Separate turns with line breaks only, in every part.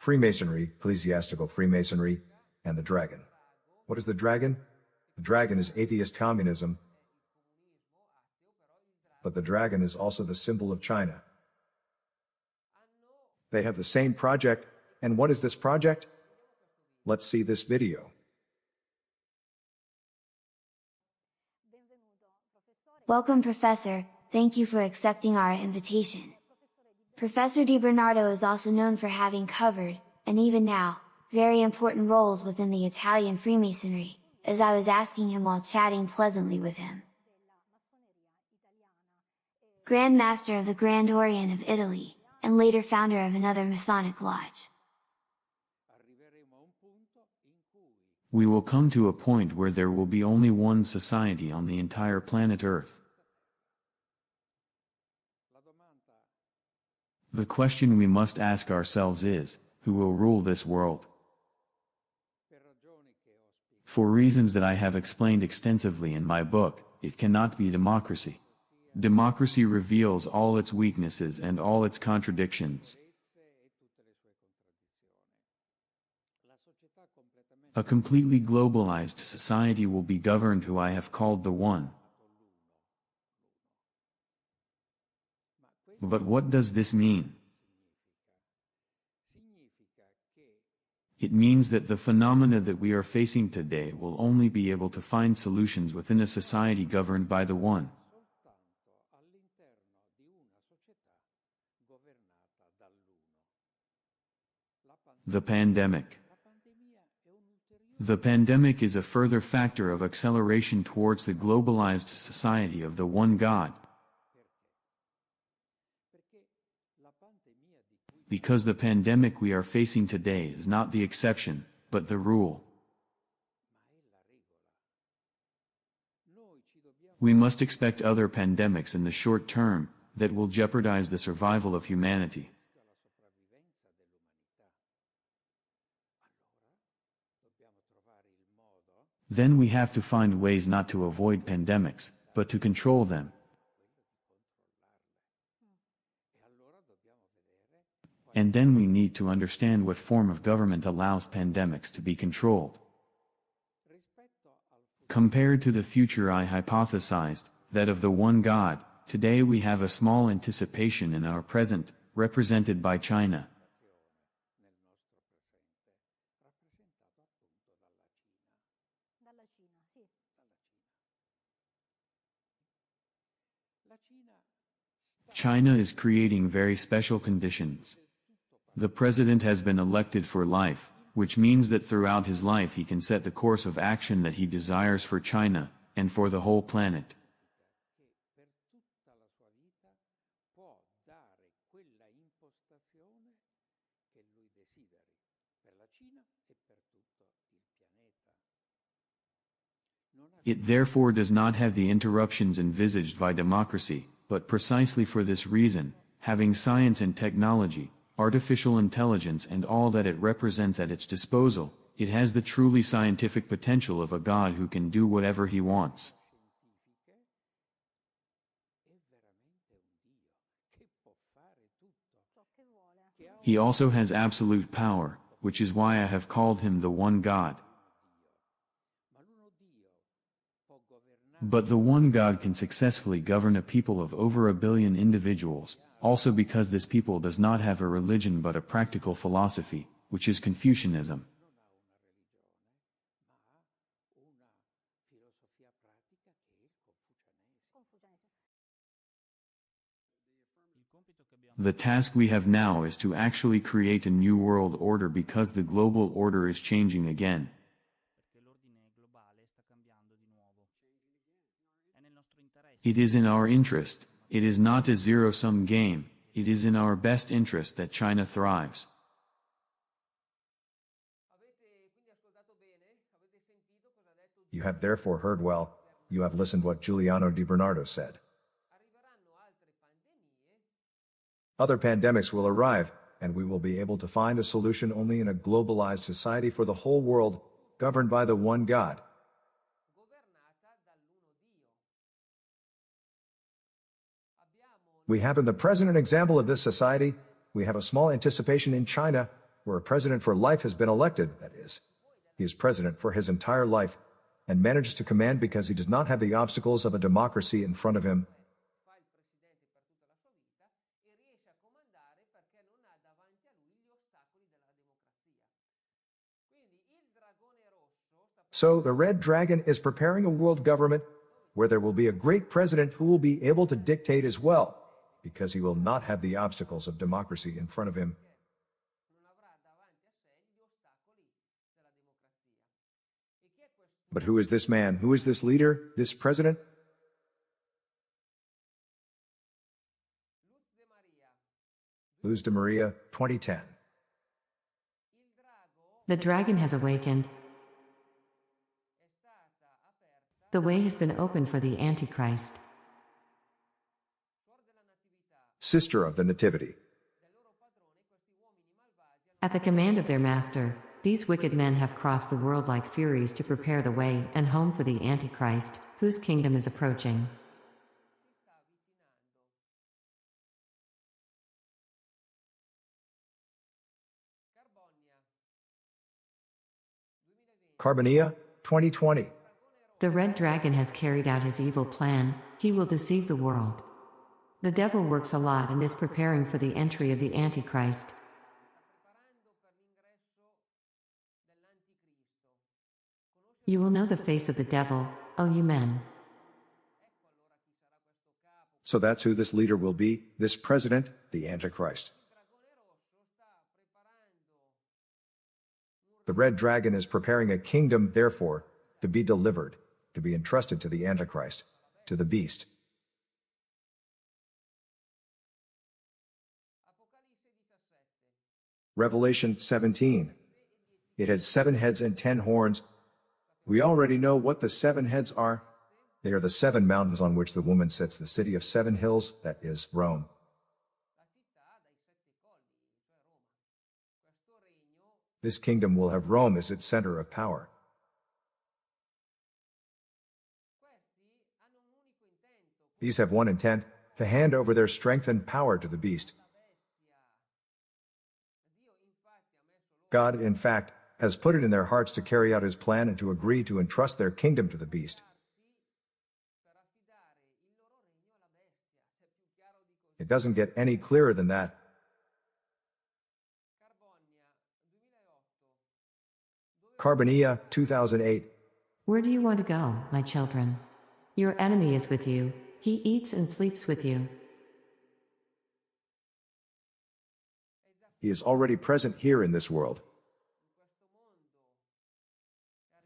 Freemasonry, ecclesiastical Freemasonry, and the dragon. What is the dragon? The dragon is atheist communism, but the dragon is also the symbol of China. They have the same project, and what is this project? Let's see this video.
Welcome, Professor. Thank you for accepting our invitation. Professor DiBernardo is also known for having covered, and even now, very important roles within the Italian Freemasonry, as I was asking him while chatting pleasantly with him. Grand Master of the Grand Orient of Italy, and later founder of another Masonic lodge.
We will come to a point where there will be only one society on the entire planet Earth. The question we must ask ourselves is, who will rule this world? For reasons that I have explained extensively in my book, it cannot be democracy. Democracy reveals all its weaknesses and all its contradictions. A completely globalized society will be governed who I have called the One. But what does this mean? It means that the phenomena that we are facing today will only be able to find solutions within a society governed by the One. The pandemic. The pandemic is a further factor of acceleration towards the globalized society of the One God. Because the pandemic we are facing today is not the exception, but the rule. We must expect other pandemics in the short term that will jeopardize the survival of humanity. Then we have to find ways not to avoid pandemics, but to control them. And then we need to understand what form of government allows pandemics to be controlled. Compared to the future I hypothesized, that of the One God, today we have a small anticipation in our present, represented by China. China is creating very special conditions. The president has been elected for life, which means that throughout his life he can set the course of action that he desires for China, and for the whole planet. It therefore does not have the interruptions envisaged by democracy, but precisely for this reason, having science and technology, artificial intelligence and all that it represents at its disposal, it has the truly scientific potential of a God who can do whatever he wants. He also has absolute power, which is why I have called him the One God. But the One God can successfully govern a people of over 1 billion individuals, also because this people does not have a religion but a practical philosophy, which is Confucianism. The task we have now is to actually create a new world order because the global order is changing again. It is in our interest, it is not a zero-sum game, it is in our best interest that China thrives.
You have therefore heard well, you have listened what Giuliano DiBernardo said. Other pandemics will arrive, and we will be able to find a solution only in a globalized society for the whole world, governed by the One God. We have in the present an example of this society. We have a small anticipation in China, where a president for life has been elected, that is, he is president for his entire life, and manages to command because he does not have the obstacles of a democracy in front of him. So the Red Dragon is preparing a world government where there will be a great president who will be able to dictate as well, because he will not have the obstacles of democracy in front of him. But who is this man? Who is this leader? This president? Luz de Maria, 2010.
The dragon has awakened. The way has been opened for the Antichrist.
Sister of the Nativity.
At the command of their master, these wicked men have crossed the world like furies to prepare the way and home for the Antichrist, whose kingdom is approaching.
Carbonia, 2020.
The red dragon has carried out his evil plan. He will deceive the world. The devil works a lot and is preparing for the entry of the Antichrist. You will know the face of the devil, O you men.
So that's who this leader will be, this president, the Antichrist. The Red Dragon is preparing a kingdom, therefore, to be delivered, to be entrusted to the Antichrist, to the beast. Revelation 17. It had 7 heads and 10 horns. We already know what the 7 heads are. They are the 7 mountains on which the woman sits, the city of 7 hills, that is, Rome. This kingdom will have Rome as its center of power. These have one intent, to hand over their strength and power to the beast. God, in fact, has put it in their hearts to carry out his plan and to agree to entrust their kingdom to the beast. It doesn't get any clearer than that. Carbonia, 2008.
Where do you want to go, my children? Your enemy is with you. He eats and sleeps with you.
He is already present here in this world.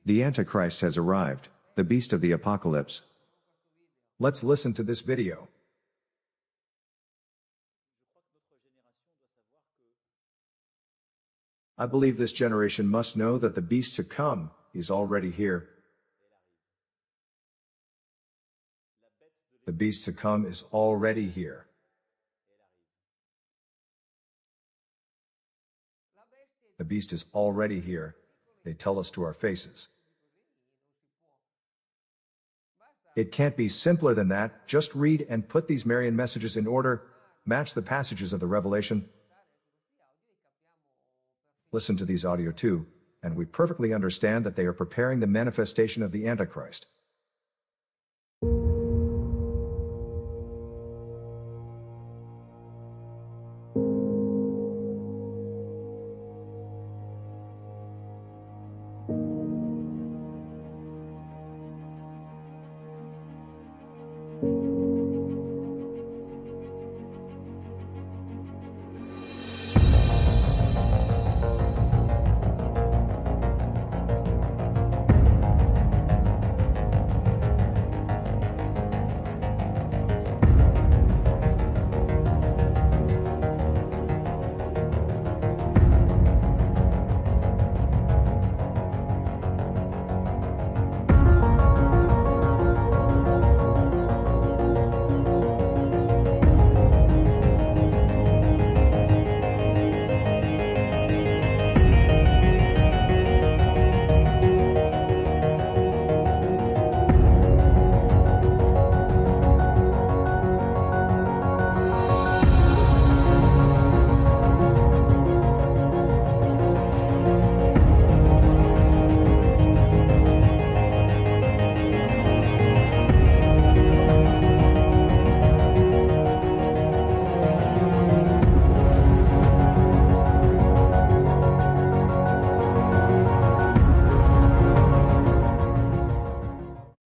The Antichrist has arrived, the beast of the apocalypse. Let's listen to this video. I believe this generation must know that the beast to come is already here. The beast to come is already here. The beast is already here. They tell us to our faces. It can't be simpler than that. Just read and put these Marian messages in order, match the passages of the Revelation. Listen to these audio too, and we perfectly understand that they are preparing the manifestation of the Antichrist.